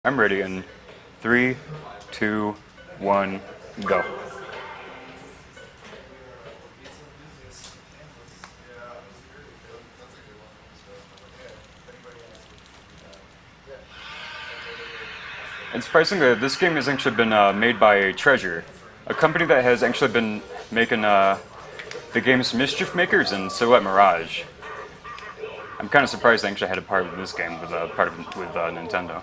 I'm ready in 3, 2, 1, go. And surprisingly, this game has actually been made by Treasure, a company that has actually been making the games Mischief Makers and Silhouette Mirage. I'm kind of surprised they actually had a part of this game with Nintendo.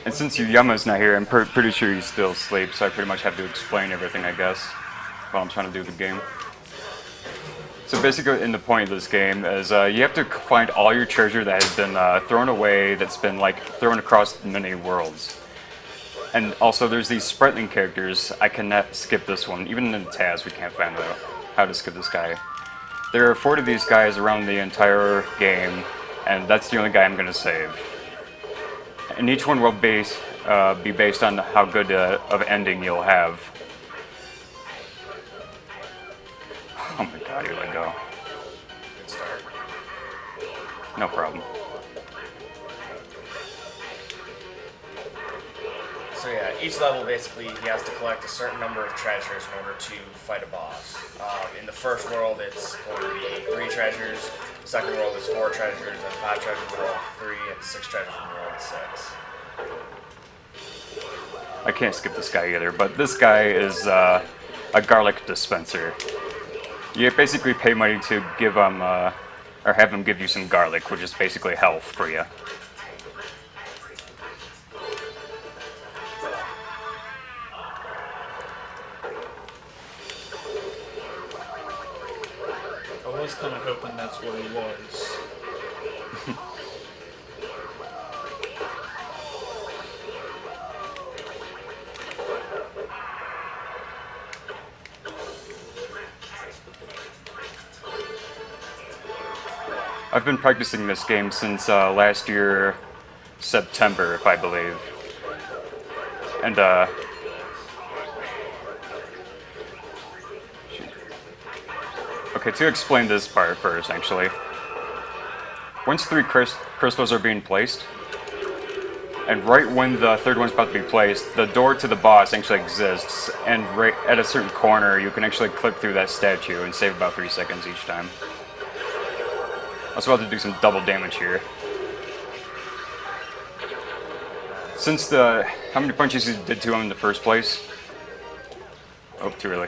And since Yama's not here, I'm pretty sure he's still asleep, so I pretty much have to explain everything, I guess, while I'm trying to do the game. So basically, in the point of this game is you have to find all your treasure that has been thrown away, that's been like thrown across many worlds. And also, there's these sprightling characters. I cannot skip this one. Even in the Taz, we can't find out how to skip this guy. There are 4 of these guys around the entire game, and that's the only guy I'm going to save. And each one will be based on how good of ending you'll have. Oh my god, you let go. Good start. No problem. So yeah, each level basically he has to collect a certain number of treasures in order to fight a boss. In the first world it's going to be 3 treasures, the second world is 4 treasures, and 5 treasures in world 3, and 6 treasures in world 6. I can't skip this guy either, but this guy is a garlic dispenser. You basically pay money to give him, or have him give you some garlic, which is basically health for you. I was kind of hoping that's what he was. I've been practicing this game since last year, September, if I believe. And, okay, to explain this part first, actually. Once 3 crystals are being placed, and right when the third one's about to be placed, the door to the boss actually exists, and right at a certain corner, you can actually click through that statue and save about 3 seconds each time. I was about to do some double damage here. Since how many punches you did to him in the first place? Oh, too early.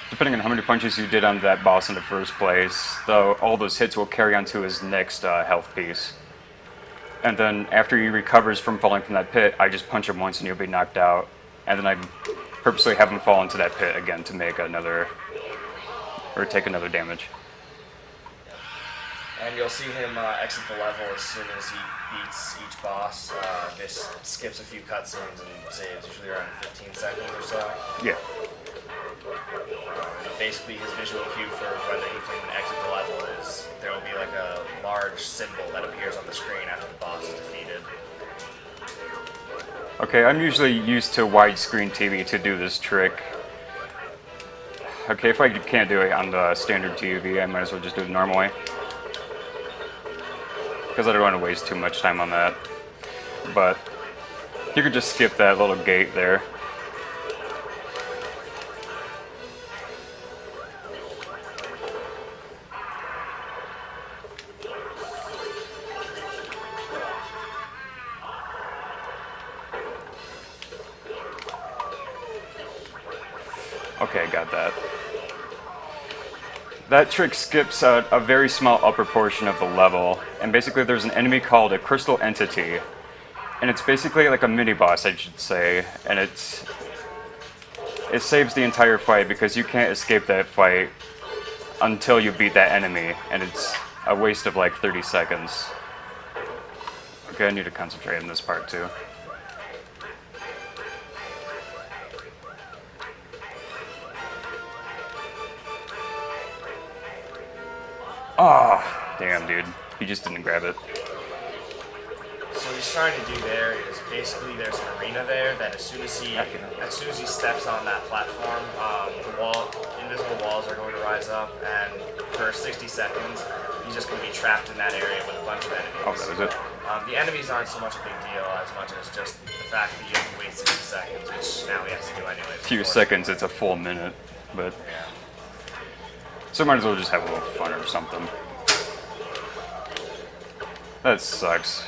Depending on how many punches you did on that boss in the first place, all those hits will carry on to his next health piece. And then after he recovers from falling from that pit, I just punch him once and he'll be knocked out. And then I purposely have him fall into that pit again to make another, or take another damage. And you'll see him exit the level as soon as he beats each boss. This skips a few cutscenes and saves, usually around 15 seconds or so. Yeah. Basically, his visual cue for whether he can exit the level is there will be like a large symbol that appears on the screen after the boss is defeated. Okay, I'm usually used to widescreen TV to do this trick. Okay, if I can't do it on the standard TV, I might as well just do it the normal way. Because I don't want to waste too much time on that. But you could just skip that little gate there. Okay, I got that. That trick skips a very small upper portion of the level, and basically there's an enemy called a Crystal Entity, and it's basically like a mini-boss, I should say, and it saves the entire fight because you can't escape that fight until you beat that enemy, and it's a waste of like 30 seconds. Okay, I need to concentrate on this part too. Oh, damn, dude. He just didn't grab it. So what he's trying to do there is basically there's an arena there that as soon as he steps on that platform, invisible walls are going to rise up, and for 60 seconds he's just going to be trapped in that area with a bunch of enemies. Oh, that was it. The enemies aren't so much a big deal as much as just the fact that you have to wait 60 seconds, which now he has to do anyway. A few seconds, it's a full minute, but so might as well just have a little fun or something. That sucks.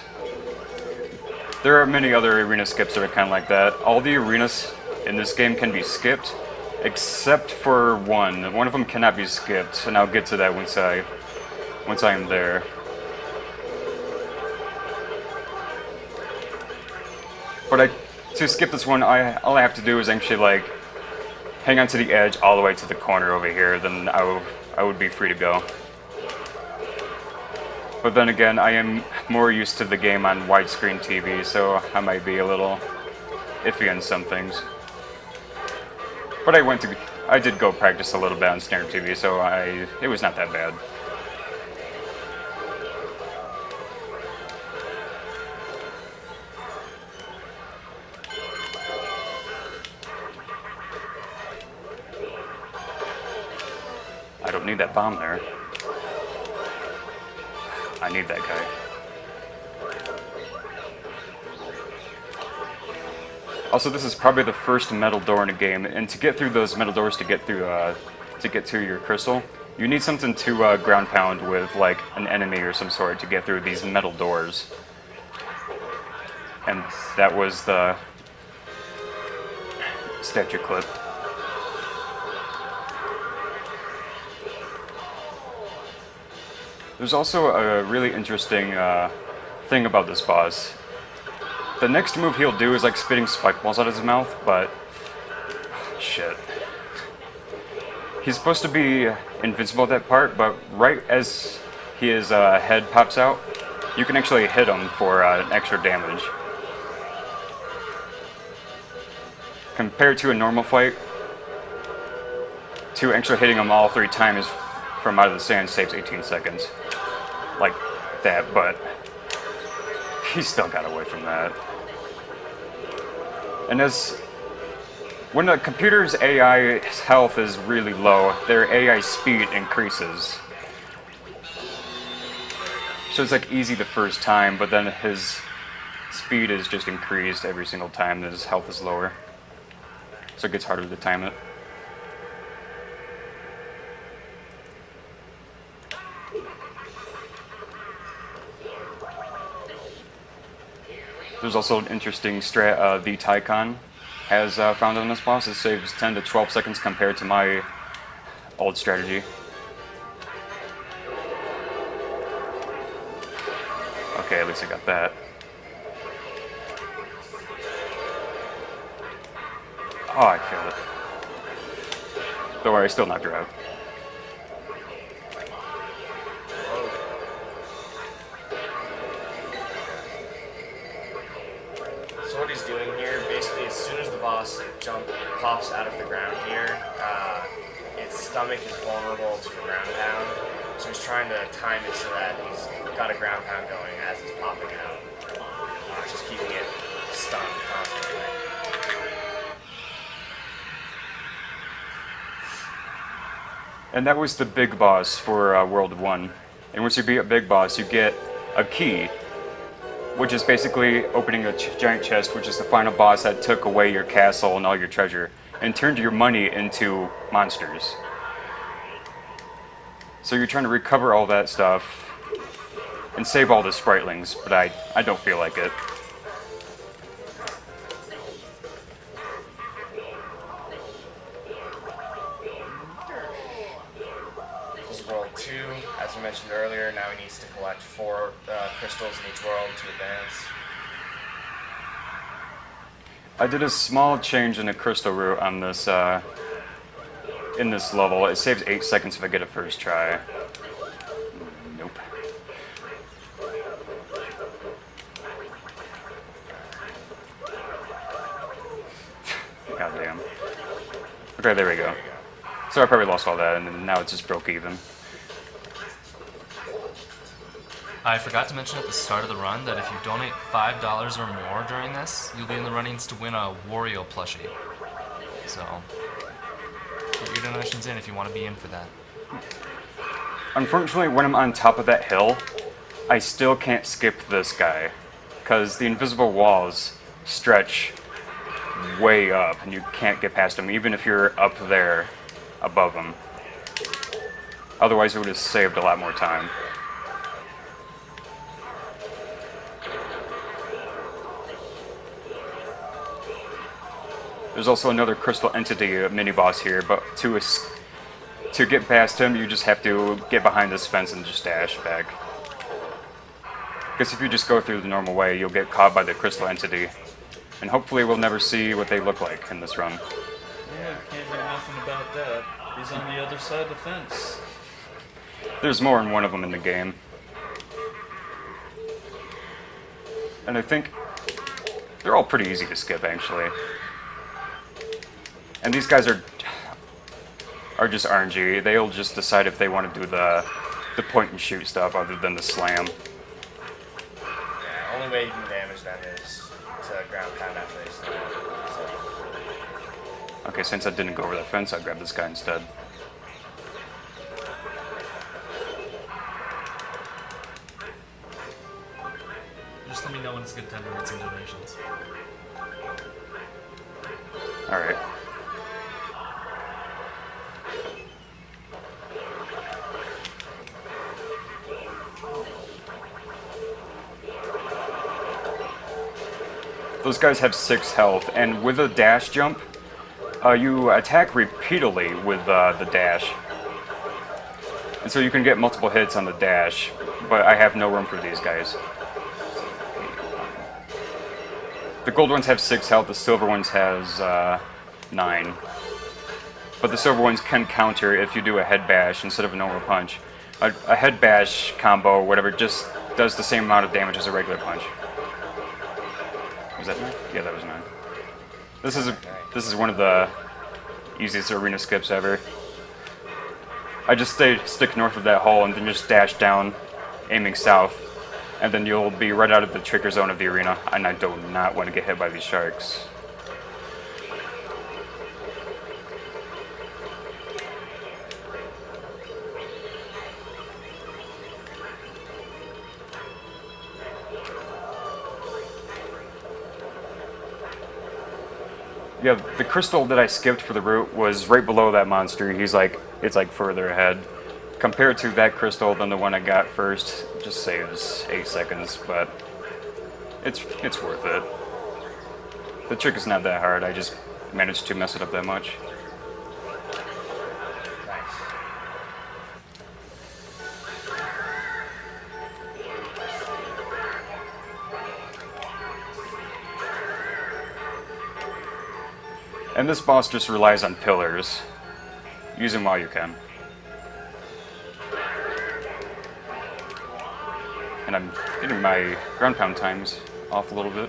There are many other arena skips that are kind of like that. All the arenas in this game can be skipped, except for one. One of them cannot be skipped, and I'll get to that once I am there. But to skip this one, all I have to do is actually like hang on to the edge all the way to the corner over here. Then I would be free to go. But then again, I am more used to the game on widescreen TV, so I might be a little iffy on some things. But I did go practice a little bit on standard TV, so it was not that bad. I don't need that bomb there. I need that guy. Also, this is probably the first metal door in a game, and to get through those metal doors, to get to your crystal, you need something to ground pound with, like an enemy or some sort, to get through these metal doors. And that was the statue clip. There's also a really interesting thing about this boss. The next move he'll do is like spitting spike balls out of his mouth, but shit. He's supposed to be invincible at that part, but right as his head pops out, you can actually hit him for extra damage. Compared to a normal fight, to actually hitting him all 3 times from out of the sand saves 18 seconds. Like that, but he still got away from that. And when the computer's AI health is really low, their AI speed increases. So it's like easy the first time, but then his speed is just increased every single time that his health is lower. So it gets harder to time it. There's also an interesting strat the Tycon has found on this boss. It saves 10 to 12 seconds compared to my old strategy. Okay, at least I got that. Oh, I failed it. Don't worry, I still knocked her out. So what he's doing here, basically as soon as the boss pops out of the ground here, its stomach is vulnerable to the ground pound. So he's trying to time it so that he's got a ground pound going as it's popping out. Just keeping it stunned constantly. And that was the big boss for World 1. And once you beat a big boss, you get a key, which is basically opening a giant chest, which is the final boss that took away your castle and all your treasure, and turned your money into monsters. So you're trying to recover all that stuff, and save all the spritlings, but I don't feel like it. This is World 2. As we mentioned earlier, now he needs to collect 4 crystals in each world to advance. I did a small change in the crystal route on this in this level. It saves 8 seconds if I get it first try. Nope. Goddamn. Okay, there we go. So I probably lost all that, and then now it's just broke even. I forgot to mention at the start of the run that if you donate $5 or more during this, you'll be in the runnings to win a Wario plushie. So, put your donations in if you want to be in for that. Unfortunately, when I'm on top of that hill, I still can't skip this guy, because the invisible walls stretch way up, and you can't get past them, even if you're up there above them. Otherwise, it would have saved a lot more time. There's also another crystal entity mini-boss here, but to get past him, you just have to get behind this fence and just dash back. Because if you just go through the normal way, you'll get caught by the crystal entity. And hopefully we'll never see what they look like in this run. Yeah, can't do nothing about that. He's on the other side of the fence. There's more than one of them in the game. And I think they're all pretty easy to skip, actually. And these guys are just RNG. They'll just decide if they want to do the point and shoot stuff other than the slam. Yeah, only way you can damage them is to ground pound after they slam. Okay, since I didn't go over that fence, I'll grab this guy instead. Just let me know when it's a good time to read some donations. Alright. Those guys have 6 health, and with a dash jump, you attack repeatedly with the dash. And so you can get multiple hits on the dash, but I have no room for these guys. The gold ones have 6 health, the silver ones has 9. But the silver ones can counter if you do a head bash instead of a normal punch. A head bash combo, whatever, just does the same amount of damage as a regular punch. Was that 9? Yeah, that was 9. This is one of the easiest arena skips ever. I just stick north of that hole and then just dash down, aiming south, and then you'll be right out of the trigger zone of the arena, and I do not want to get hit by these sharks. Yeah, the crystal that I skipped for the route was right below that monster. It's like further ahead. Compared to that crystal, then the one I got first just saves 8 seconds, but it's worth it. The trick is not that hard, I just managed to mess it up that much. And this boss just relies on pillars. Use them while you can. And I'm getting my ground pound times off a little bit.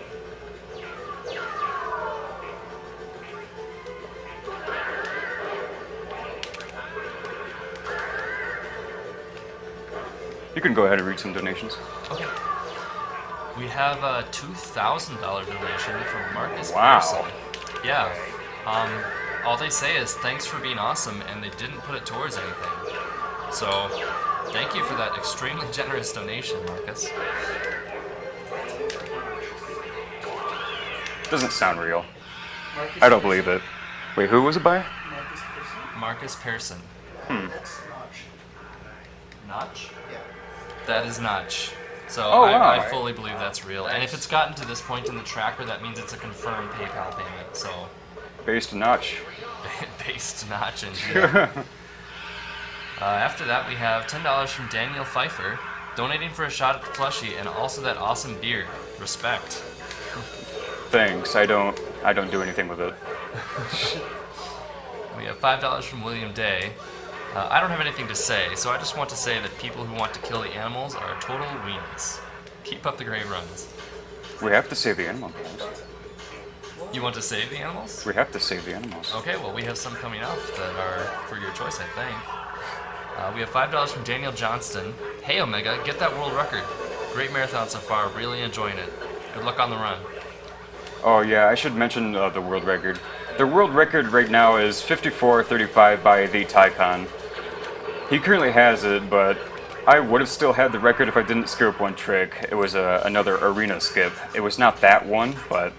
You can go ahead and read some donations. Okay. We have a $2,000 donation from Marcus Wow. Pearson. Yeah. All they say is thanks for being awesome, and they didn't put it towards anything. So, thank you for that extremely generous donation, Marcus. Doesn't sound real. Marcus I don't believe it. Wait, who was it by? Marcus Pearson? Marcus Pearson. That's Notch. Notch? That is Notch. So Oh, wow. I fully believe that's real. And if it's gotten to this point in the tracker, that means it's a confirmed PayPal payment. So, Based Notch. based Notch and yeah. After that, we have $10 from Daniel Pfeiffer, donating for a shot at the plushie and also that awesome beer. Respect. Thanks. I don't do anything with it. We have $5 from William Day. I don't have anything to say, so I just want to say that people who want to kill the animals are total weenies. Keep up the great runs. We have to save the animals. You want to save the animals? We have to save the animals. Okay, well, we have some coming up that are for your choice, I think. We have $5 from Daniel Johnston. Hey, Omega, get that world record. Great marathon so far, really enjoying it. Good luck on the run. Oh yeah, I should mention the world record. The world record right now is 54:35 by the Tycon. He currently has it, but I would have still had the record if I didn't screw up one trick. It was another arena skip. It was not that one, but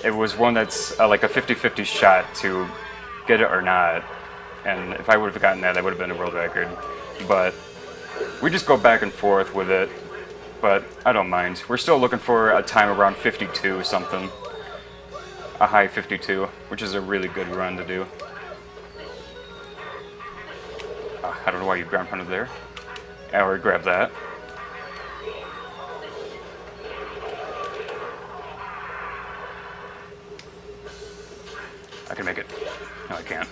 it was one that's like a 50-50 shot to get it or not. And if I would have gotten that would have been a world record. But we just go back and forth with it. But I don't mind. We're still looking for a time around 52 something. A high 52, which is a really good run to do. I don't know why you ground pounded there. I already grabbed that. I can make it. No, I can't.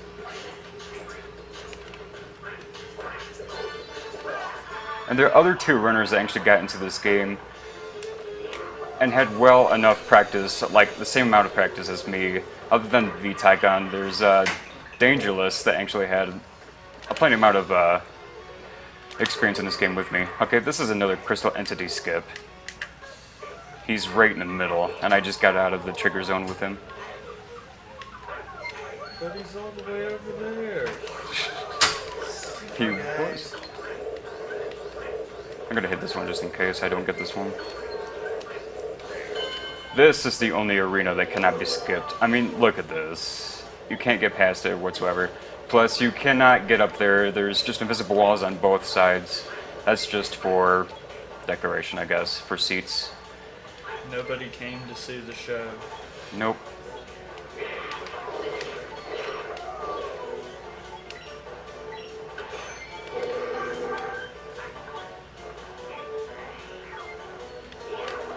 And there are other two runners that actually got into this game and had well enough practice, like the same amount of practice as me. Other than the Tycon, there's Dangerless that actually had a plenty amount of experience in this game with me. Okay, this is another Crystal Entity skip. He's right in the middle, and I just got out of the trigger zone with him. But he's all the way over there. He was. I'm gonna hit this one just in case I don't get this one. This is the only arena that cannot be skipped. I mean, look at this. You can't get past it whatsoever. Plus, you cannot get up there. There's just invisible walls on both sides. That's just for decoration, I guess, for seats. Nobody came to see the show. Nope.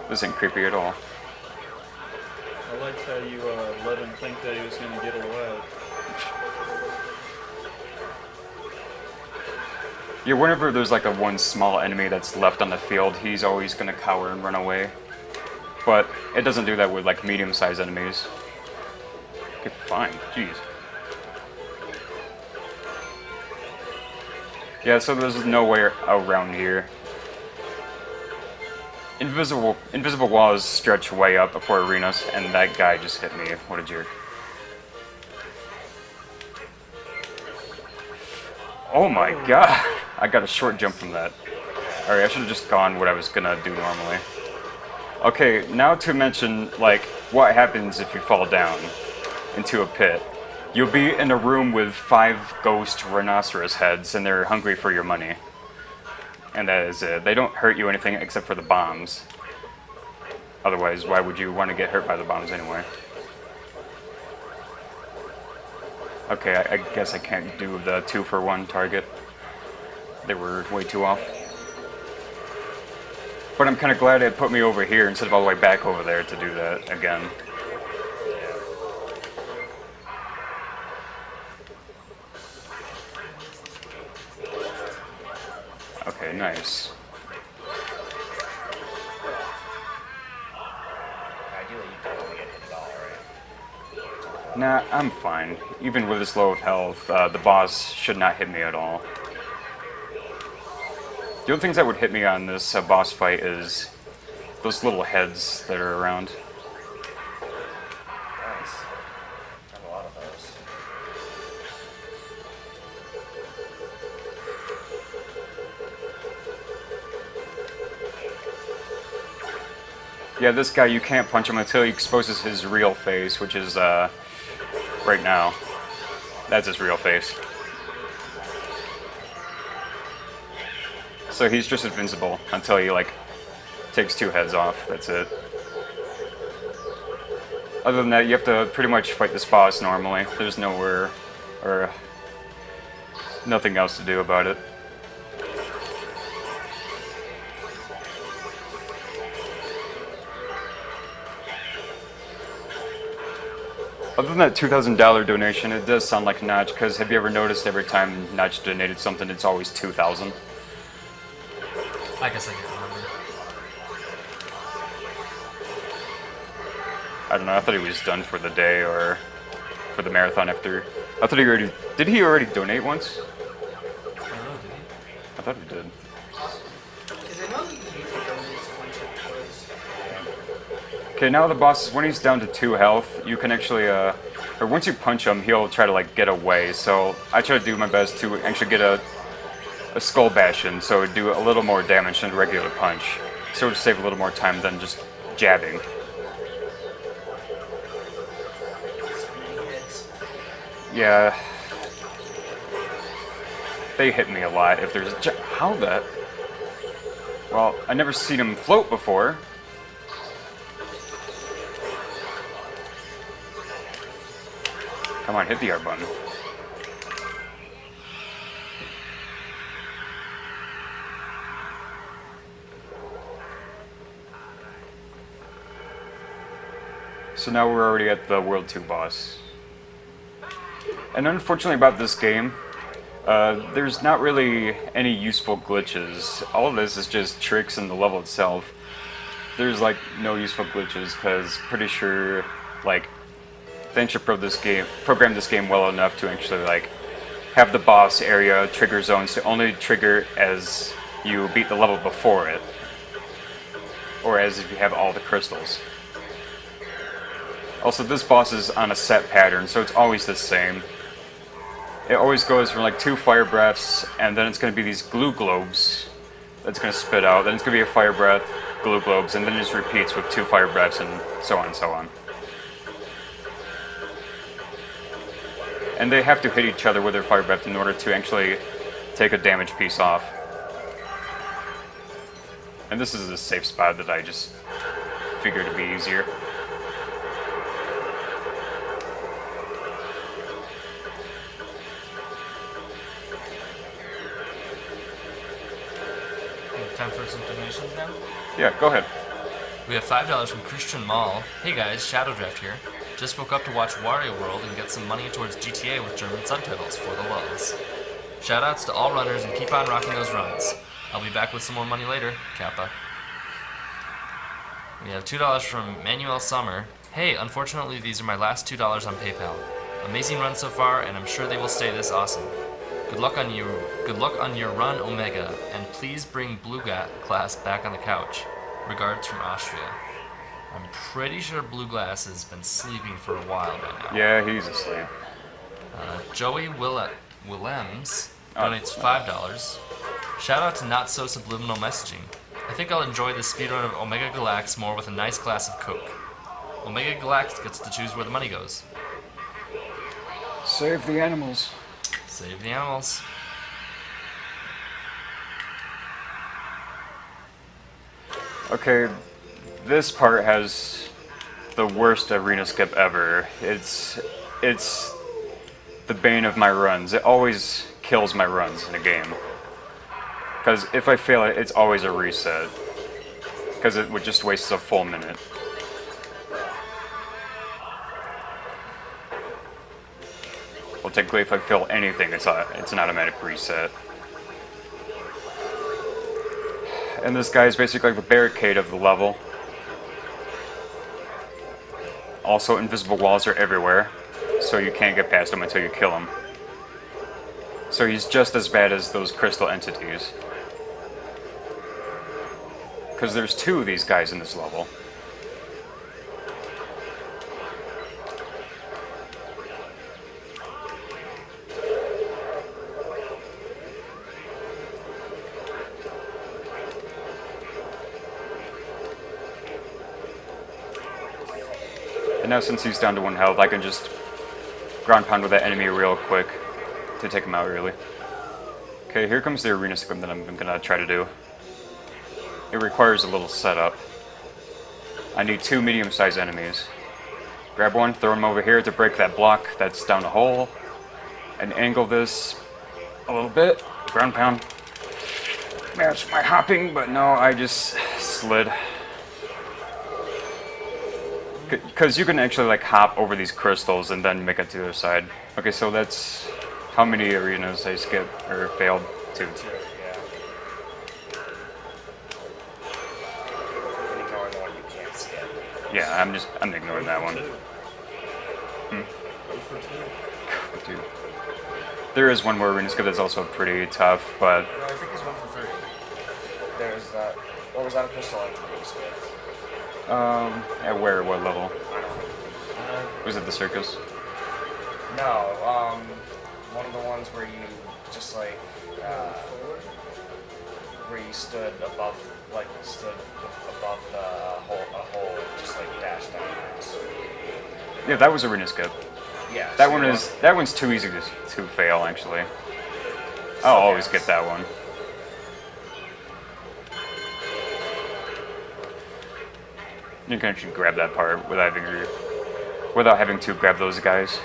This ain't creepy at all. I liked how you let him think that he was going to get away. Yeah, whenever there's like a one small enemy that's left on the field, he's always gonna cower and run away. But it doesn't do that with like medium-sized enemies. Okay, fine. Jeez. Yeah, so there's no way around here. Invisible walls stretch way up before arenas, and that guy just hit me. What a jerk. Oh my god! I got a short jump from that. Alright, I should have just gone what I was gonna do normally. Okay, now to mention, like, what happens if you fall down into a pit. You'll be in a room with 5 ghost rhinoceros heads, and they're hungry for your money. And that is it. They don't hurt you anything except for the bombs. Otherwise, why would you want to get hurt by the bombs anyway? Okay, I guess I can't do the 2-for-1 target. They were way too off. But I'm kind of glad it put me over here instead of all the way back over there to do that again. Okay, nice. Ideally, you don't want to get hit at all, right? Nah, I'm fine. Even with this low of health, the boss should not hit me at all. The only things that would hit me on this boss fight is those little heads that are around. Nice. I have a lot of those. Yeah, this guy, you can't punch him until he exposes his real face, which is, right now. That's his real face. So he's just invincible until he, like, takes 2 heads off. That's it. Other than that, you have to pretty much fight this boss normally. There's nowhere, or nothing else to do about it. Other than that $2,000 donation, it does sound like Notch, because have you ever noticed every time Notch donated something, it's always 2,000? I guess I can't remember. I don't know, I thought he was done for the day, or for the marathon after. I thought he already, did he already donate once? I don't know, did he? I thought he did. Because I know you can usually donate once or twice. Okay, now the boss, when he's down to 2 health, you can actually, or once you punch him, he'll try to, like, get away. So I try to do my best to actually get a a skull bastion, so it would do a little more damage than a regular punch. So it would save a little more time than just jabbing. Many hits. Yeah. They hit me a lot if there's a how that? Well, I never seen him float before. Come on, hit the R button. So now we're already at the World 2 boss. And unfortunately about this game, there's not really any useful glitches. All of this is just tricks in the level itself. There's like no useful glitches because pretty sure like they should program this game well enough to actually like have the boss area trigger zones to only trigger as you beat the level before it, or as if you have all the crystals. Also, this boss is on a set pattern, so it's always the same. It always goes from like 2 fire breaths, and then it's going to be these glue globes that's going to spit out. Then it's going to be a fire breath, glue globes, and then it just repeats with 2 fire breaths, and so on and so on. And they have to hit each other with their fire breath in order to actually take a damage piece off. And this is a safe spot that I just figured to be easier. Time for some donations now? Yeah, go ahead. We have $5 from Christian Mall. Hey guys, Shadow Draft here. Just woke up to watch Wario World and get some money towards GTA with German subtitles for the lulz. Shoutouts to all runners and keep on rocking those runs. I'll be back with some more money later, Kappa. We have $2 from Manuel Summer. Hey, unfortunately these are my last $2 on PayPal. Amazing run so far, and I'm sure they will stay this awesome. Good luck on your run, Omega, and please bring Blue Glass back on the couch. Regards from Austria. I'm pretty sure Blue Glass has been sleeping for a while by now. Yeah, he's asleep. Joey Willems donates $5. Shout out to Not So Subliminal Messaging. I think I'll enjoy the speedrun of OmegaGalax more with a nice glass of Coke. OmegaGalax gets to choose where the money goes. Save the animals. Save the animals. Okay, this part has the worst arena skip ever. It's the bane of my runs. It always kills my runs in a game. Because if I fail it, it's always a reset. Because it would just waste a full minute. Well, technically, if I fail anything, it's an automatic reset. And this guy is basically like the barricade of the level. Also, invisible walls are everywhere, so you can't get past him until you kill him. So he's just as bad as those crystal entities. Because there's 2 of these guys in this level. And now since he's down to 1 health, I can just ground pound with that enemy real quick to take him out early. Okay, here comes the arena scrim that I'm gonna try to do. It requires a little setup. I need 2 medium-sized enemies. Grab one, throw him over here to break that block that's down the hole, and angle this a little bit. Ground pound. Match my hopping, but no, I just slid. Because you can actually like hop over these crystals and then make it to the other side. Okay, so that's how many arenas I skipped or failed to. 2, yeah. And ignoring the one you can't skip. Yeah, I'm ignoring that one. 2 for 2. Dude. There is one more arena skip that's also pretty tough, but No, I think it's 1 for 3. There's that. Or was that a crystal entity you skipped? at where? What level? I don't know. Was it the circus? No, one of the ones where you just like Forward. where you stood above, above the hole, just like dashed downwards. Yeah, that was arena skip. Yeah. That so one you're is that one's too easy to fail actually. I'll always get that one. You can actually grab that part without having to grab those guys.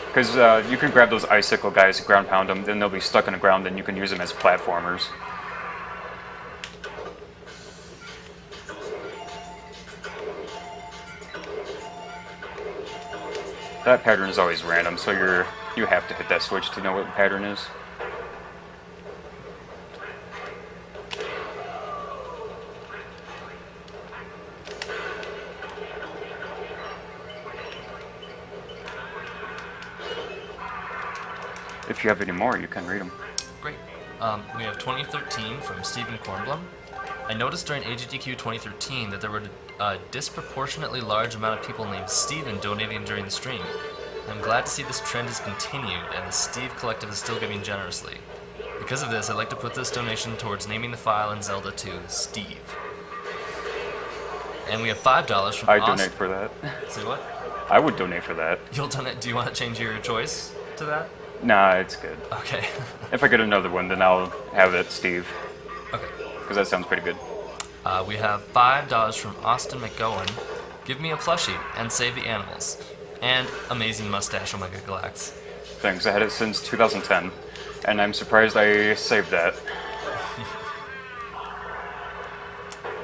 Because you can grab those icicle guys, ground pound them, then they'll be stuck in the ground, then you can use them as platformers. That pattern is always random, so you have to hit that switch to know what the pattern is. If you have any more, you can read them. Great. We have 2013 from Stephen Kornblum. I noticed during AGDQ 2013 that there were a disproportionately large amount of people named Steven donating during the stream. I'm glad to see this trend has continued and the Steve Collective is still giving generously. Because of this, I'd like to put this donation towards naming the file in Zelda 2, Steve. And we have $5 from I donate for that. Say what? I would donate for that. You'll donate. Do you want to change your choice to that? Nah, it's good. Okay. If I get another one, then I'll have it, Steve. Okay. Because that sounds pretty good. We have $5 from Austin McGowan. Give me a plushie and save the animals. And amazing mustache, OmegaGalax. Thanks, I had it since 2010. And I'm surprised I saved that.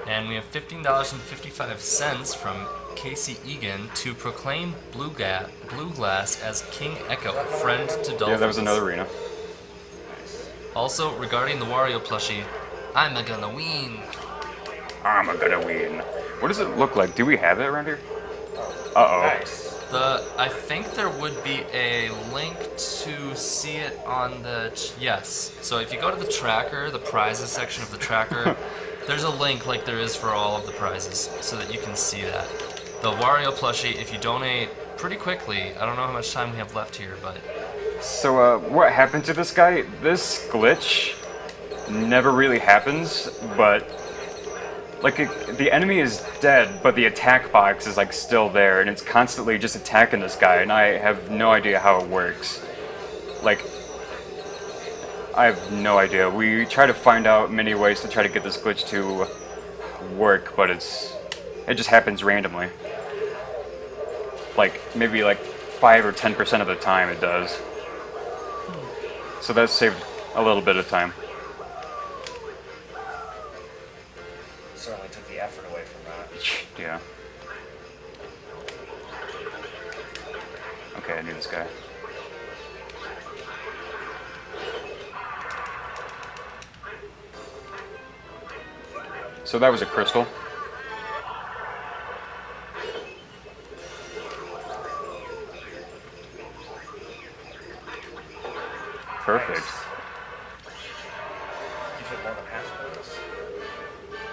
And we have $15.55 from Casey Egan to proclaim Blue Glass as King Echo, friend to Dolphins. Yeah, that was another arena. Also, regarding the Wario plushie, I'm a gonna win. I'm gonna win. What does it look like? Do we have it around here? Uh-oh. Nice. I think there would be a link to see it on the... yes. So if you go to the tracker, the prizes section of the tracker, there's a link like there is for all of the prizes so that you can see that. The Wario plushie, if you donate pretty quickly, I don't know how much time we have left here, but... So, what happened to this guy? This glitch never really happens, but... like, the enemy is dead, but the attack box is, like, still there, and it's constantly just attacking this guy, and I have no idea how it works. Like, I have no idea. We try to find out many ways to try to get this glitch to work, but it just happens randomly. Like, maybe, like, 5 or 10% of the time it does. So that saved a little bit of time. Certainly took the effort away from that. Yeah. Okay, I knew this guy. So that was a crystal. Perfect. Nice. You hit more than half of this?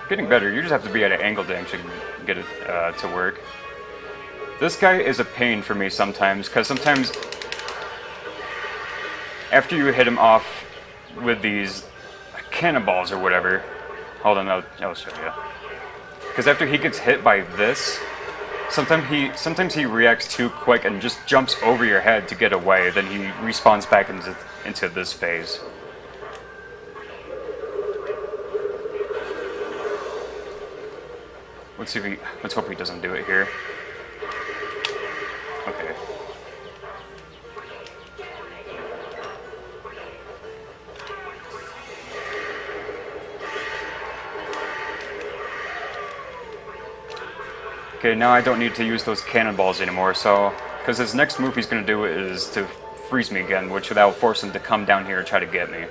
Getting better. You just have to be at an angle to actually get it to work. This guy is a pain for me sometimes, because sometimes after you hit him off with these cannonballs or whatever, hold on, I'll show you. Because after he gets hit by this, sometimes he reacts too quick and just jumps over your head to get away. Then he respawns back into this phase. Let's hope he doesn't do it here. Okay. Okay, now I don't need to use those cannonballs anymore, so... because his next move he's going to do is to freeze me again, which that will force him to come down here and try to get me.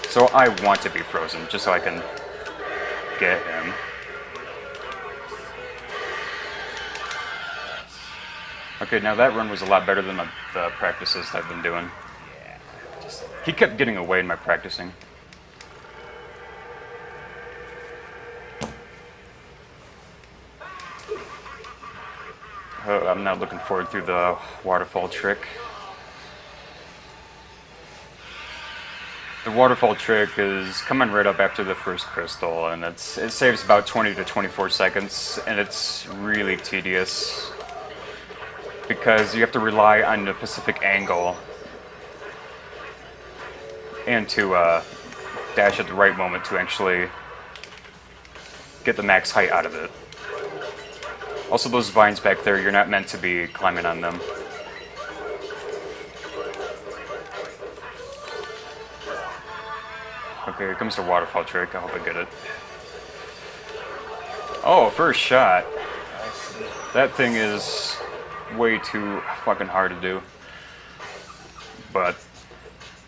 So I want to be frozen, just so I can get him. Okay, now that run was a lot better than the practices I've been doing. Yeah. He kept getting away in my practicing. I'm not looking forward through the waterfall trick. waterfall trick is coming right up after the first crystal, and it saves about 20 to 24 seconds, and it's really tedious because you have to rely on the specific angle and to dash at the right moment to actually get the max height out of it. Also, those vines back there, you're not meant to be climbing on them. Okay, here comes the waterfall trick. I hope I get it. Oh, first shot. That thing is way too fucking hard to do. But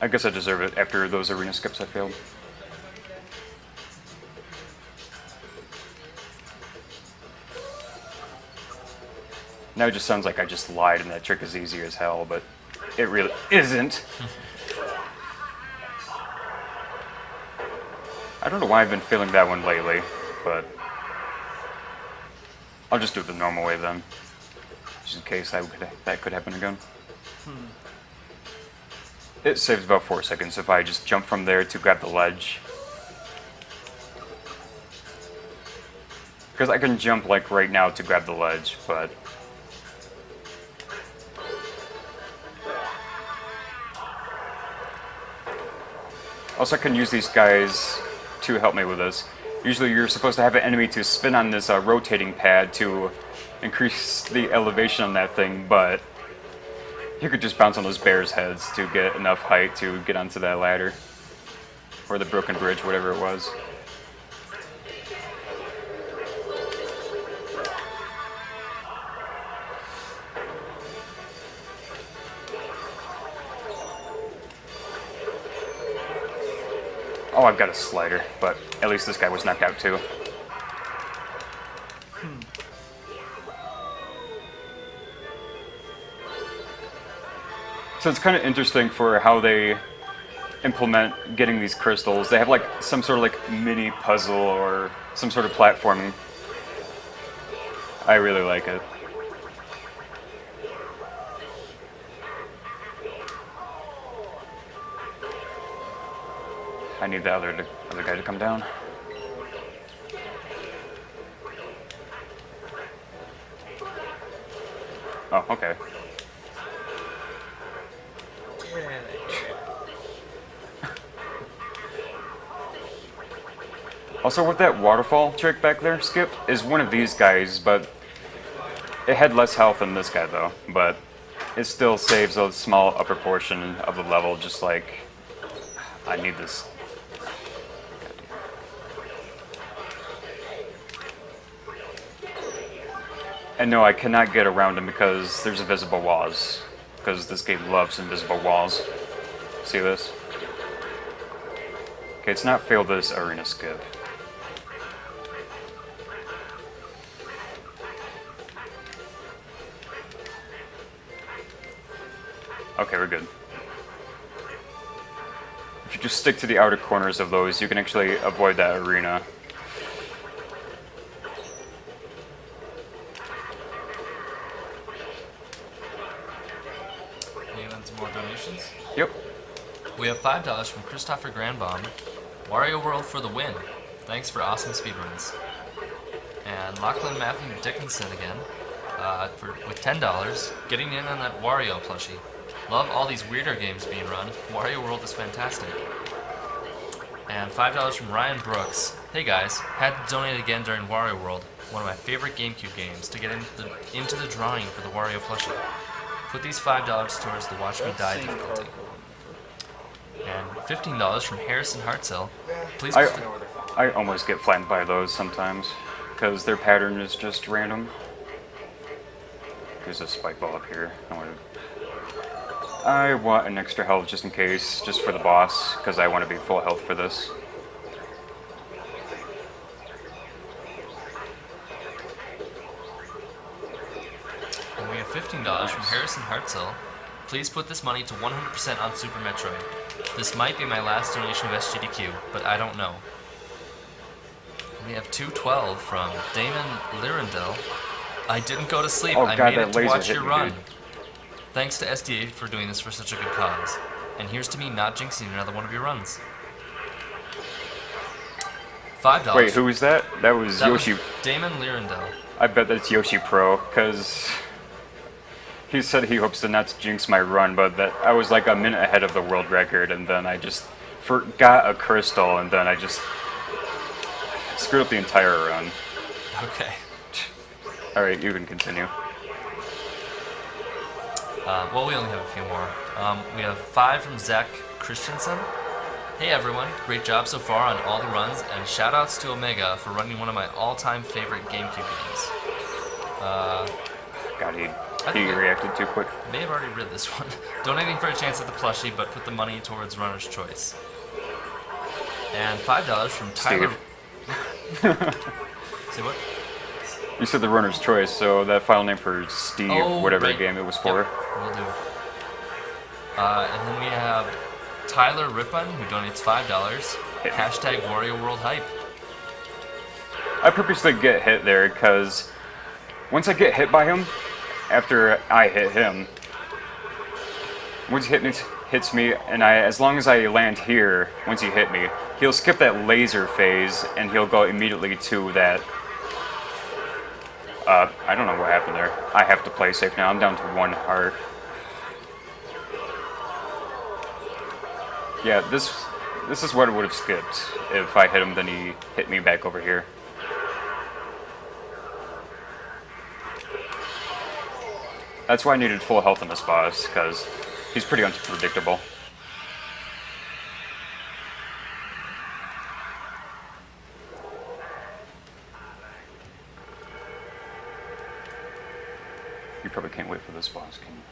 I guess I deserve it after those arena skips I failed. Now it just sounds like I just lied and that trick is easy as hell, but it really isn't. I don't know why I've been feeling that one lately, but I'll just do it the normal way then, just in case that could happen again. It saves about 4 seconds if I just jump from there to grab the ledge. Because I can jump like right now to grab the ledge, but also I can use these guys to help me with this. Usually you're supposed to have an enemy to spin on this rotating pad to increase the elevation on that thing, but you could just bounce on those bears' heads to get enough height to get onto that ladder. Or the broken bridge, whatever it was. Oh, I've got a slider, but at least this guy was knocked out too. So it's kind of interesting for how they implement getting these crystals. They have like some sort of like mini puzzle or some sort of platforming. I really like it. I need the other guy to come down. Oh, okay. Also, with that waterfall trick back there, Skip, is one of these guys, but it had less health than this guy, though. But it still saves a small upper portion of the level, just like... I need this. And no, I cannot get around him because there's invisible walls. Because this game loves invisible walls. See this? Okay, it's not failed this arena skip. Okay, we're good. If you just stick to the outer corners of those, you can actually avoid that arena. More donations? Yep. We have $5 from Christopher Granbaum. Wario World for the win. Thanks for awesome speedruns. And Lachlan Matthew Dickinson again, with $10, getting in on that Wario plushie. Love all these weirder games being run. Wario World is fantastic. And $5 from Ryan Brooks. Hey guys, had to donate again during Wario World, one of my favorite GameCube games, to get into the drawing for the Wario plushie. Put these $5 towards the Watch Me Die difficulty. And $15 from Harrison Hartzell. Please. I almost get flattened by those sometimes, because their pattern is just random. There's a spike ball up here. I want an extra health just in case, just for the boss, because I want to be full health for this. And we have $15 from Harrison Hartzell. Please put this money to 100% on Super Metroid. This might be my last donation of SGDQ, but I don't know. We have $2.12 from Damon Lirindel. I didn't go to sleep. I made it to watch your run. Thanks to SDA for doing this for such a good cause. And here's to me not jinxing another one of your runs. $5. Wait, who was that? That was That Yoshi. was Damon Lirindel. I bet that's Yoshi Pro, because he said he hopes to not jinx my run, but that I was like a minute ahead of the world record, and then I just forgot a crystal, and then I just screwed up the entire run. Okay. Alright, you can continue. Well, we only have a few more. We have 5 from Zach Christensen. Hey everyone, great job so far on all the runs, and shoutouts to Omega for running one of my all-time favorite GameCube games. God, he think reacted too quick. May have already read this one. Donating for a chance at the plushie, but put the money towards runner's choice. And $5 from Tyler. Say what? You said the runner's choice, so that file name for Steve, Oh, whatever right. game it was for. Yep, will do. And then we have Tyler Rippon, who donates $5. Hit. Hashtag Wario World Hype. I purposely get hit there because once I get hit by him, after I hit him, once he hits me, and as long as I land here, once he hit me, he'll skip that laser phase and he'll go immediately to that. I don't know what happened there. I have to play safe now. I'm down to 1 heart. Yeah, this is what it would have skipped if I hit him, then he hit me back over here. That's why I needed full health in this boss, because he's pretty unpredictable. You probably can't wait for this boss, can you?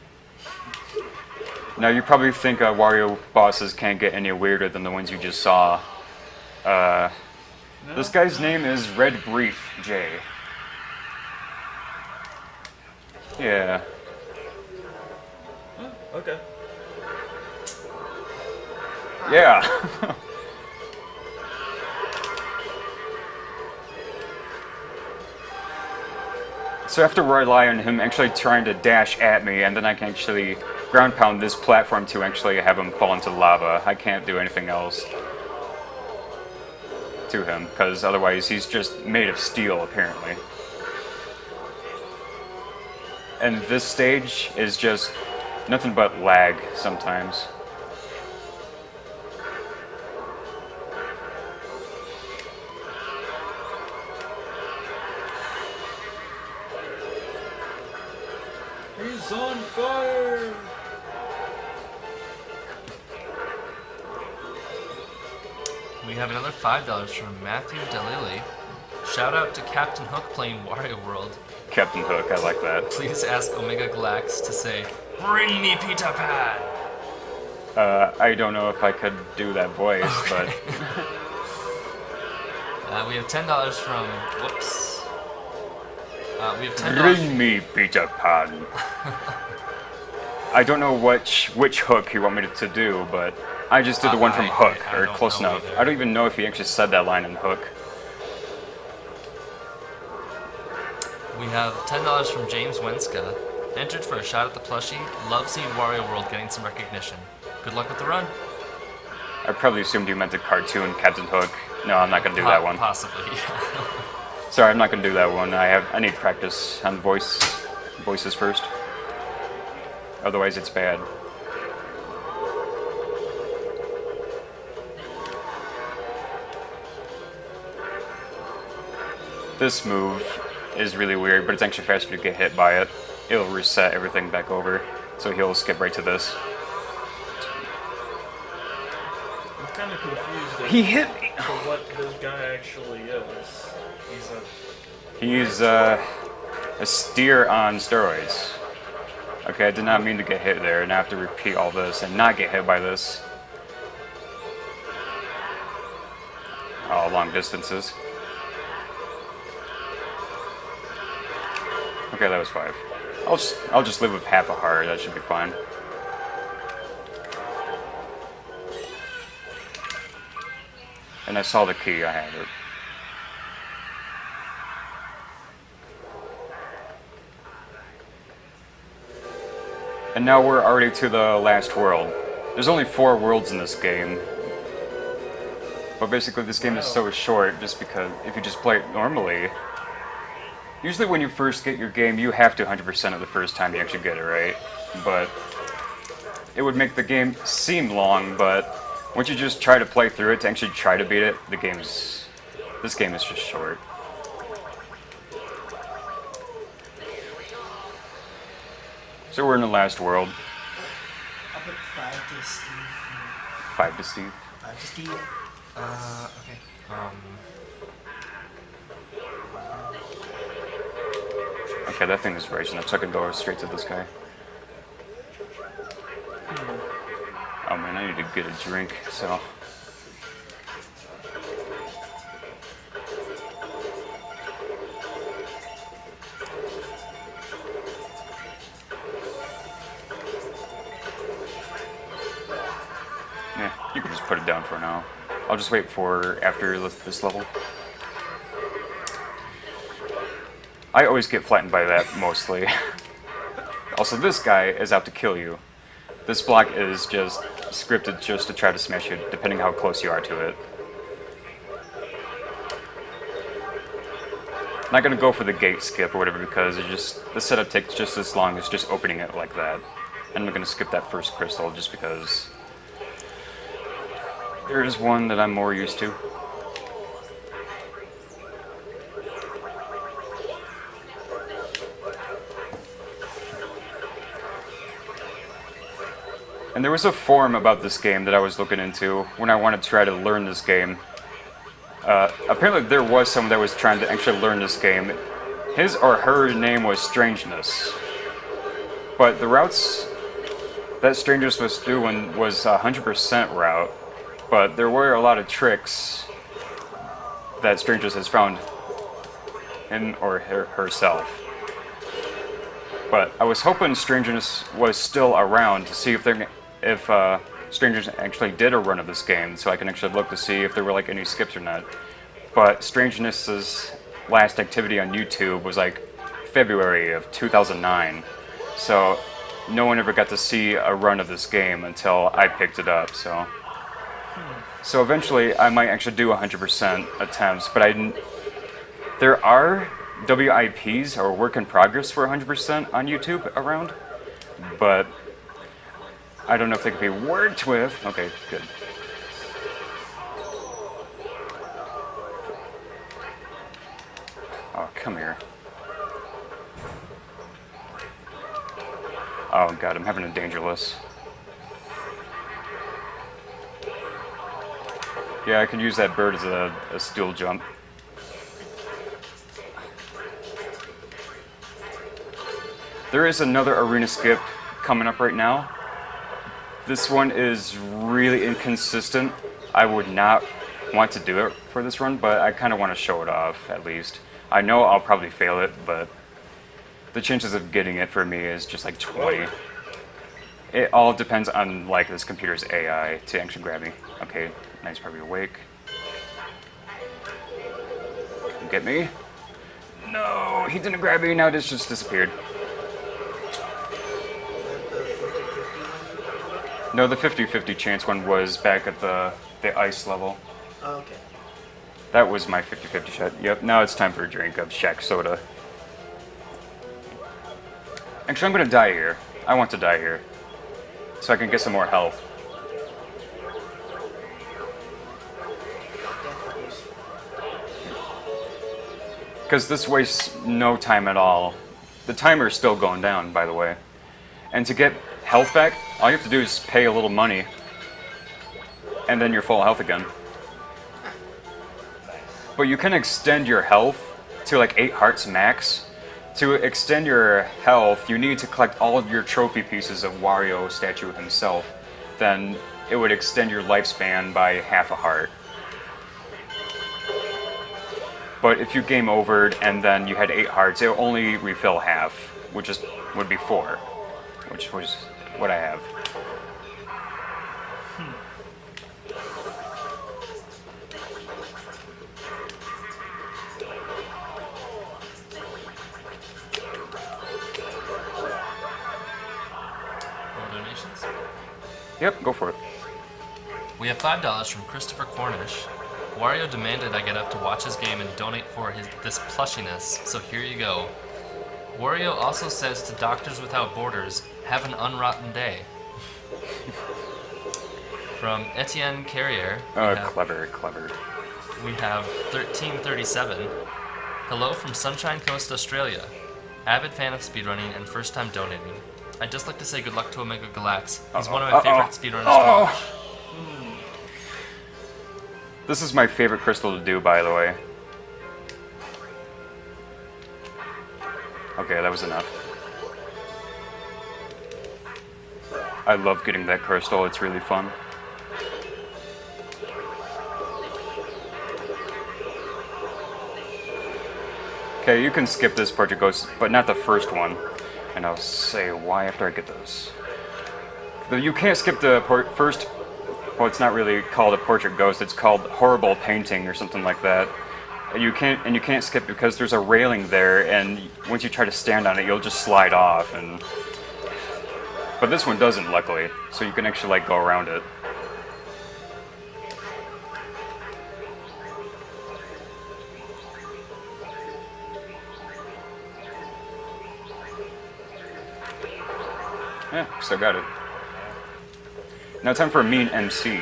Now, you probably think Wario bosses can't get any weirder than the ones you just saw. This guy's name is Red Brief J. Yeah. Okay. Yeah. So I have to rely on him actually trying to dash at me, and then I can actually ground pound this platform to actually have him fall into lava. I can't do anything else to him, because otherwise he's just made of steel, apparently. And this stage is just nothing but lag sometimes. He's on fire! We have another $5 from Matthew Delili. Shout out to Captain Hook playing Wario World. Captain Hook, I like that. Please ask OmegaGalax to say, "Bring me Peter Pan!" I don't know if I could do that voice, but We have $10 from, whoops. We have $10. bring me Peter Pan. I don't know which Hook you want me to do, but I just did the one from Hook, I or don't close know enough. either. I don't even know if he actually said that line in Hook. We have $10 from James Wenska. Entered for a shot at the plushie. Love seeing Wario World getting some recognition. Good luck with the run. I probably assumed you meant the cartoon Captain Hook. No, I'm not gonna do that one. Possibly. Sorry, I'm not gonna do that one. I need practice on voices first. Otherwise, it's bad. This move is really weird, but it's actually faster to get hit by it. It'll reset everything back over, so he'll skip right to this. I'm kind of confused as He hit me! to what this guy actually is. He's a steer on steroids. Okay, I did not mean to get hit there, and I have to repeat all this and not get hit by this. Oh, long distances. Okay, that was 5. I'll just live with half a heart. That should be fine. And I saw the key. I have it. And now we're already to the last world. There's only 4 worlds in this game. But basically, this game is so short just because if you just play it normally, usually when you first get your game, you have to 100% it the first time you actually get it, right? But it would make the game seem long, but once you just try to play through it to actually try to beat it, this game is just short. So we're in the last world. I'll put 5 to Steve. 5 to Steve. 5 to Steve. Okay. Okay, that thing is raising up, so I can go straight to this guy. Oh man, I need to get a drink, so. Yeah, you can just put it down for now. I'll just wait for after this level. I always get flattened by that, mostly. Also, this guy is out to kill you. This block is just scripted just to try to smash you, depending how close you are to it. I'm not gonna go for the gate skip or whatever because the setup takes just as long as just opening it like that. And I'm gonna skip that first crystal just because there is one that I'm more used to. And there was a forum about this game that I was looking into when I wanted to try to learn this game. Apparently there was someone that was trying to actually learn this game. His or her name was Strangeness. But the routes that Strangeness was doing was a 100% route. But there were a lot of tricks that Strangeness has found him or herself. But I was hoping Strangeness was still around to see if Strangeness actually did a run of this game, so I can actually look to see if there were like any skips or not. But Strangeness's last activity on YouTube was like February of 2009, so no one ever got to see a run of this game until I picked it up. So eventually I might actually do 100% attempts, but there are WIPs or work in progress for 100% on YouTube around, but I don't know if they could be worked with. Okay, good. Oh, come here. Oh god, I'm having a dangerless. Yeah, I can use that bird as a stool jump. There is another arena skip coming up right now. This one is really inconsistent. I would not want to do it for this run, but I kind of want to show it off at least. I know I'll probably fail it, but the chances of getting it for me is just like 20. It all depends on like this computer's AI to actually grab me. Okay, now he's probably awake. Get me? No, he didn't grab me. Now it just disappeared. No, the 50-50 chance one was back at the ice level. Oh, okay. That was my 50-50 shot. Yep, now it's time for a drink of Shaq soda. Actually, I'm gonna die here. I want to die here. So I can get some more health. Because this wastes no time at all. The timer's still going down, by the way. And to get health back, all you have to do is pay a little money. And then you're full health again. But you can extend your health to like 8 hearts max. To extend your health, you need to collect all of your trophy pieces of Wario statue himself. Then it would extend your lifespan by half a heart. But if you game overed and then you had 8 hearts, it will only refill half, which would be 4, which was what I have. More donations? Yep, go for it. We have $5 from Christopher Cornish. Wario demanded I get up to watch his game and donate for this plushiness, so here you go. Wario also says to Doctors Without Borders, have an unrotten day. From Etienne Carrier, Clever, clever. we have 1337. Hello from Sunshine Coast, Australia. Avid fan of speedrunning and first time donating. I'd just like to say good luck to OmegaGalax. He's one of my favorite speedrunners to watch. This is my favorite crystal to do, by the way. Okay, that was enough. I love getting that crystal, it's really fun. Okay, you can skip this Portrait Ghost, but not the first one. And I'll say why after I get this. You can't skip the first... Well, it's not really called a Portrait Ghost, it's called Horrible Painting or something like that. And you can't skip because there's a railing there, and once you try to stand on it, you'll just slide off. But this one doesn't, luckily, so you can actually like go around it. Yeah, still got it. Now time for a mean MC.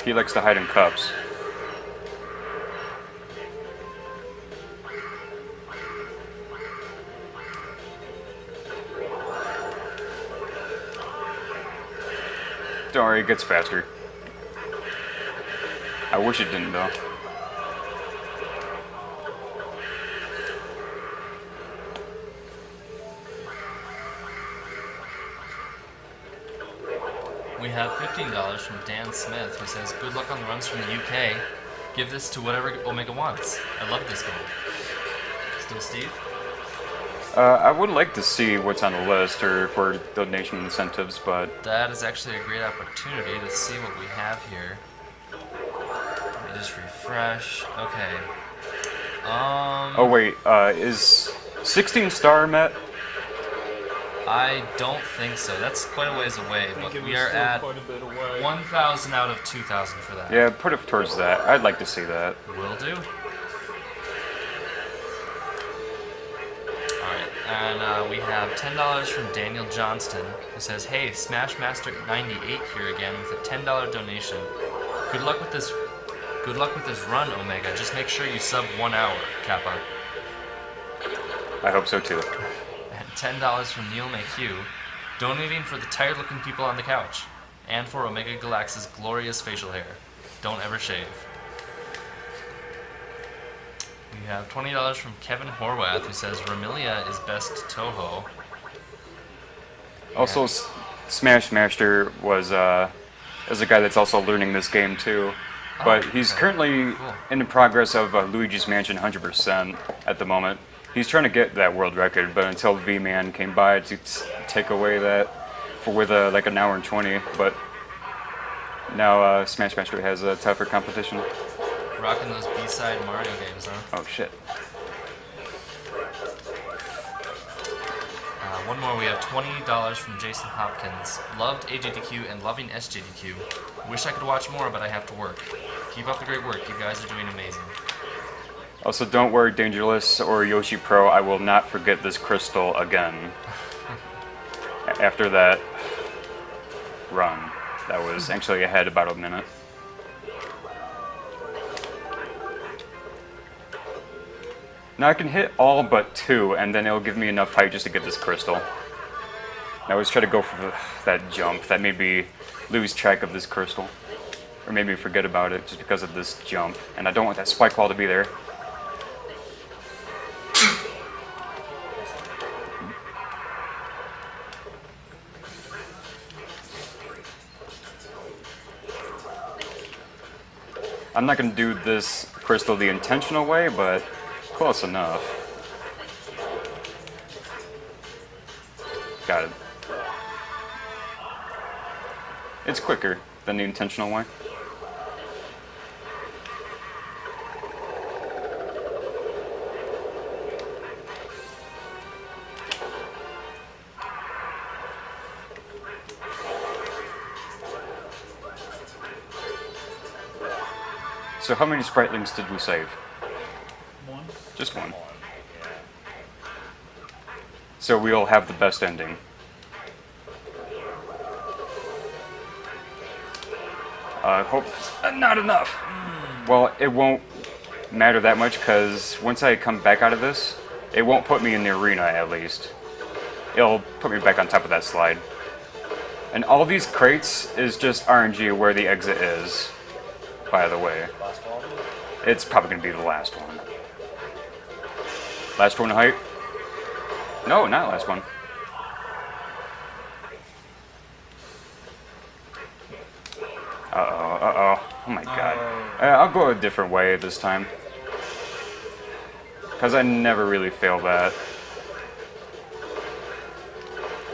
He likes to hide in cups. Don't worry, it gets faster. I wish it didn't, though. We have $15 from Dan Smith, who says, good luck on the runs from the UK. Give this to whatever Omega wants. I love this game. Still Steve? I would like to see what's on the list or for donation incentives, but... That is actually a great opportunity to see what we have here. Let me just refresh. Okay. Oh wait, is 16 star met? I don't think so. That's quite a ways away, but we are at 1,000 out of 2,000 for that. Yeah, put it towards that. I'd like to see that. Will do. Alright, and we have $10 from Daniel Johnston, who says, hey, Smashmaster98 here again with a $10 donation. Good luck with this run, Omega. Just make sure you sub 1 hour, Kappa. I hope so too. $10 from Neil McHugh, donating for the tired-looking people on the couch, and for OmegaGalax's glorious facial hair. Don't ever shave. We have $20 from Kevin Horwath, who says Ramilia is best Toho. Also, Smash Master was is a guy that's also learning this game too, but he's currently in the progress of Luigi's Mansion 100% at the moment. He's trying to get that world record, but until V-Man came by to take away that with like an hour and 20, but now Smash Master has a tougher competition. Rocking those B-side Mario games, huh? Oh shit. One more, we have $20 from Jason Hopkins. Loved AGDQ and loving SGDQ. Wish I could watch more, but I have to work. Keep up the great work, you guys are doing amazing. Also, don't worry, Dangerous or Yoshi Pro, I will not forget this crystal again. After that run, that was actually ahead about a minute. Now I can hit all but 2, and then it'll give me enough height just to get this crystal. I always try to go for that jump. That made me lose track of this crystal. Or maybe forget about it just because of this jump. And I don't want that spike wall to be there. I'm not going to do this crystal the intentional way, but close enough. Got it. It's quicker than the intentional way. So how many Spritelings did we save? One. Just one. Yeah. So we'll have the best ending. I hope not enough. Well, it won't matter that much because once I come back out of this, it won't put me in the arena at least. It'll put me back on top of that slide. And all these crates is just RNG where the exit is, by the way. Last one. It's probably going to be the last one. Last one height? No, not last one. Uh-oh, uh-oh. Oh my god. I'll go a different way this time. Because I never really fail that.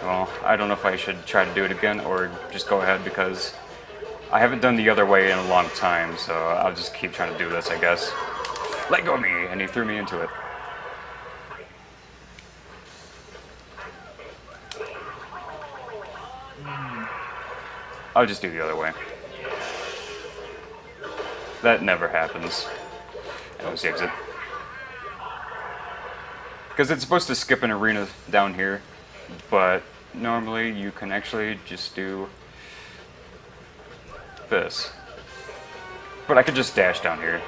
Well, I don't know if I should try to do it again or just go ahead because I haven't done the other way in a long time, so I'll just keep trying to do this, I guess. Let go of me! And he threw me into it. I'll just do the other way. That never happens. That was the exit. Because it's supposed to skip an arena down here, but normally you can actually just do this. But I could just dash down here.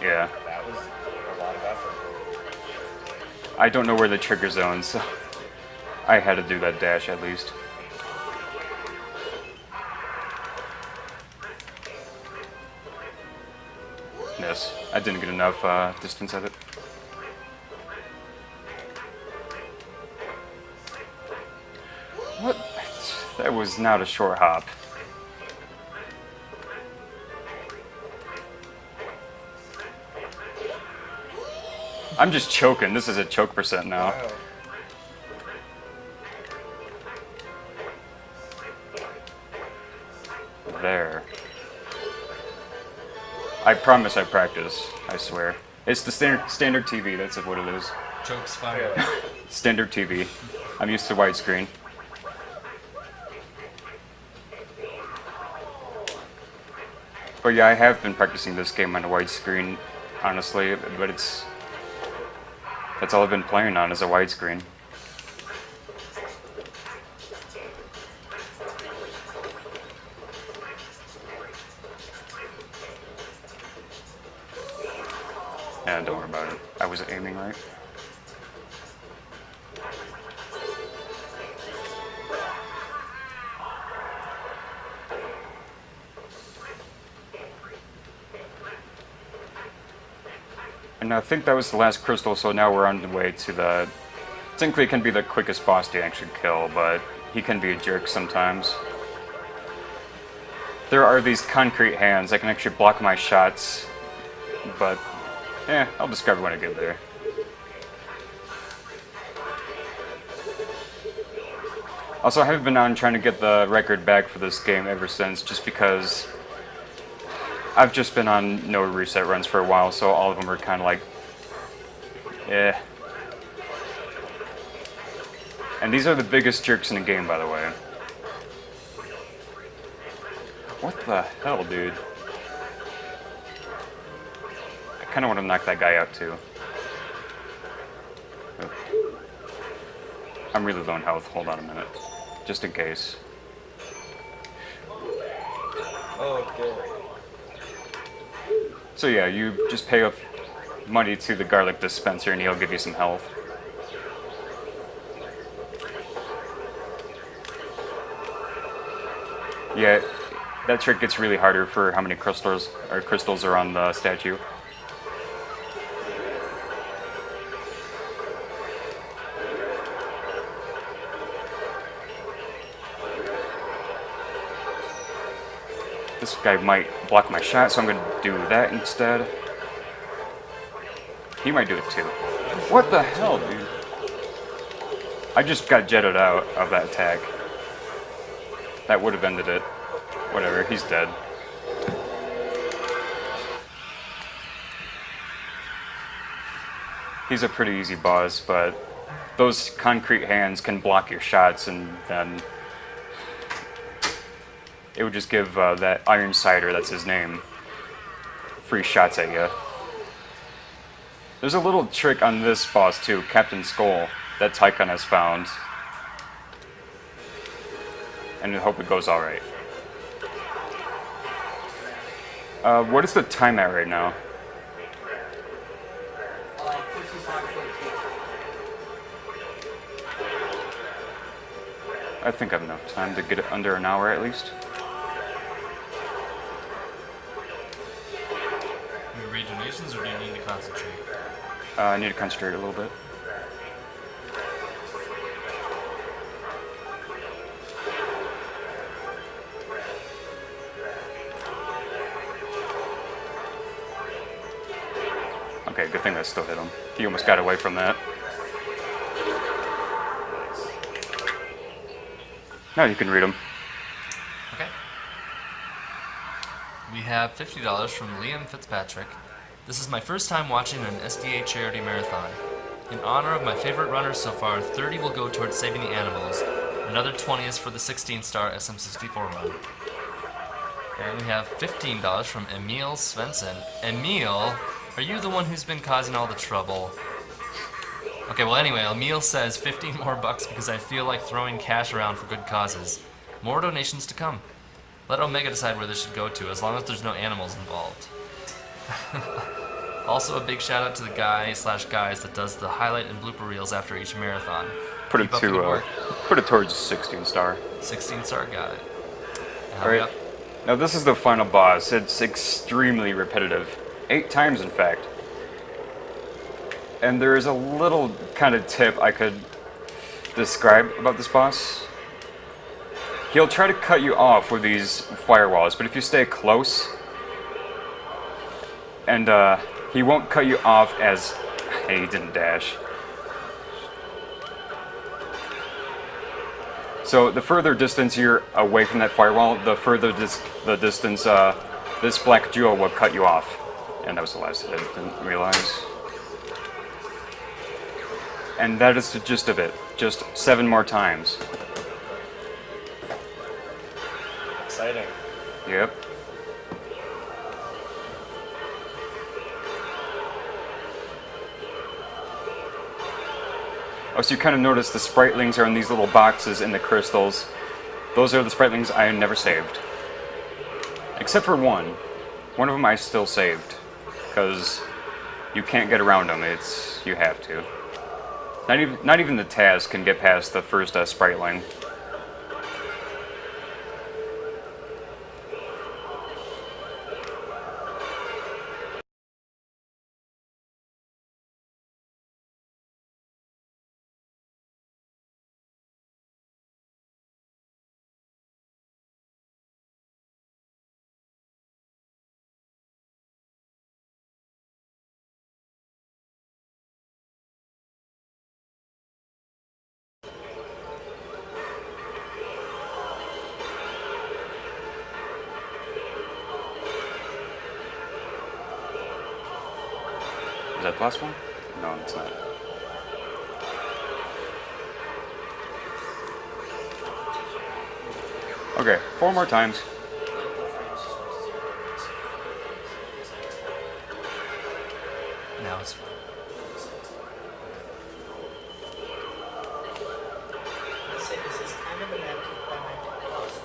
Yeah. That was a lot of effort. I don't know where the trigger zone's, so I had to do that dash at least. Yes, I didn't get enough distance of it. What? That was not a short hop. I'm just choking. This is a choke percent now. Wow. There. I promise I practice. I swear. It's the standard TV. That's what it is. Chokes fire. Standard TV. I'm used to widescreen. But yeah, I have been practicing this game on a widescreen, honestly, but that's all I've been playing on is a widescreen. Yeah, don't worry about it. I was aiming right. And I think that was the last crystal, so now we're on the way to the... Technically it can be the quickest boss to actually kill, but he can be a jerk sometimes. There are these concrete hands that can actually block my shots, but... I'll discover when I get there. Also, I have been on trying to get the record back for this game ever since, just because I've just been on no reset runs for a while, so all of them are kind of like, And these are the biggest jerks in the game, by the way. What the hell, dude? I kind of want to knock that guy out, too. I'm really low on health. Hold on a minute. Just in case. Okay. So yeah, you just pay money to the garlic dispenser and he'll give you some health. Yeah, that trick gets really harder for how many crystals are on the statue. This guy might block my shot, so I'm going to do that instead. He might do it too. What the hell, dude? I just got jetted out of that attack. That would have ended it. Whatever, he's dead. He's a pretty easy boss, but those concrete hands can block your shots, and then it would just give that Iron Cider, that's his name, free shots at you. There's a little trick on this boss too, Captain Skull, that Tychon has found. And I hope it goes alright. What is the time at right now? 55.2. I think I have enough time to get it under an hour at least. You read donations, or do you need to concentrate? I need to concentrate a little bit. Okay, good thing that still hit him. He almost got away from that. Now you can read them. Okay. We have $50 from Liam Fitzpatrick. This is my first time watching an SDA charity marathon. In honor of my favorite runners so far, 30 will go towards saving the animals. Another 20 is for the 16-star SM64 run. And we have $15 from Emil Svensson. Emil, are you the one who's been causing all the trouble? Okay, well anyway, Emil says 15 more bucks because I feel like throwing cash around for good causes. More donations to come. Let Omega decide where this should go to, as long as there's no animals involved. Also, a big shout out to the guys that does the highlight and blooper reels after each marathon. Put it Keep up the good to work. put it towards 16 star. 16-star, got it. All right. Now this is the final boss. It's extremely repetitive. 8 times, in fact. And there is a little kind of tip I could describe about this boss. He'll try to cut you off with these firewalls, but if you stay close, and he won't cut you off as... Hey, he didn't dash. So the further distance you're away from that firewall, the further the distance this black jewel will cut you off. And that was the last hit, didn't realize. And that is the gist of it. Just 7 more times. Exciting. Yep. Oh, so you kind of notice the spritlings are in these little boxes in the crystals. Those are the spritlings I never saved. Except for one. One of them I still saved. Because you can't get around them. You have to. Not even the Taz can get past the first spriteling. Is that the last one? No, it's not. Okay, 4 more times. Now it's fine. I'd say this is kind of an anticlimactic boss.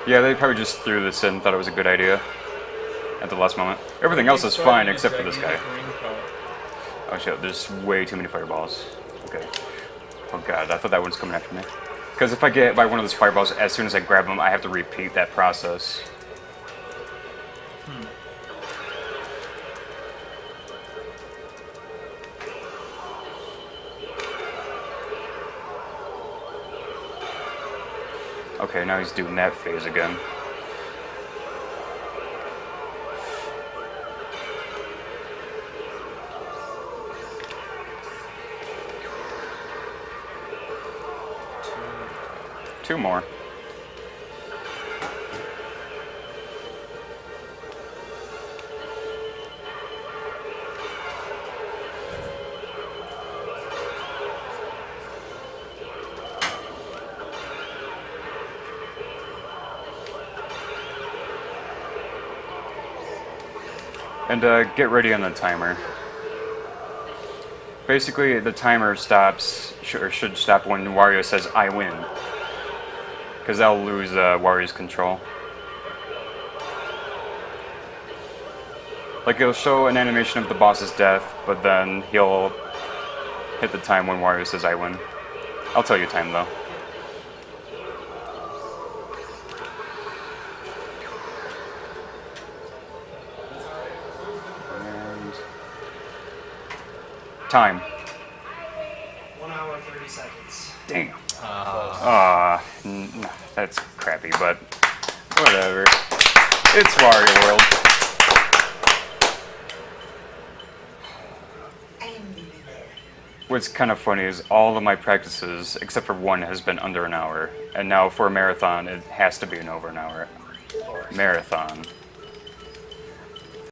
Yeah, they probably just threw this in, thought it was a good idea at the last moment. Everything else is fine except for this guy. Oh shit, there's way too many fireballs. Okay. Oh god, I thought that one's coming after me. Because if I get hit by one of those fireballs, as soon as I grab them, I have to repeat that process. Okay, now he's doing that phase again. Two more. And get ready on the timer. Basically, the timer stops, or should stop when Wario says, "I win." Because that'll lose Wario's control. Like, it'll show an animation of the boss's death, but then he'll hit the time when Wario says, "I win." I'll tell you time, though. And time. 1 hour, 30 seconds. Damn. That's crappy, but whatever. It's Wario World. What's kind of funny is all of my practices, except for one, has been under an hour. And now for a marathon, it has to be over an hour. Marathon.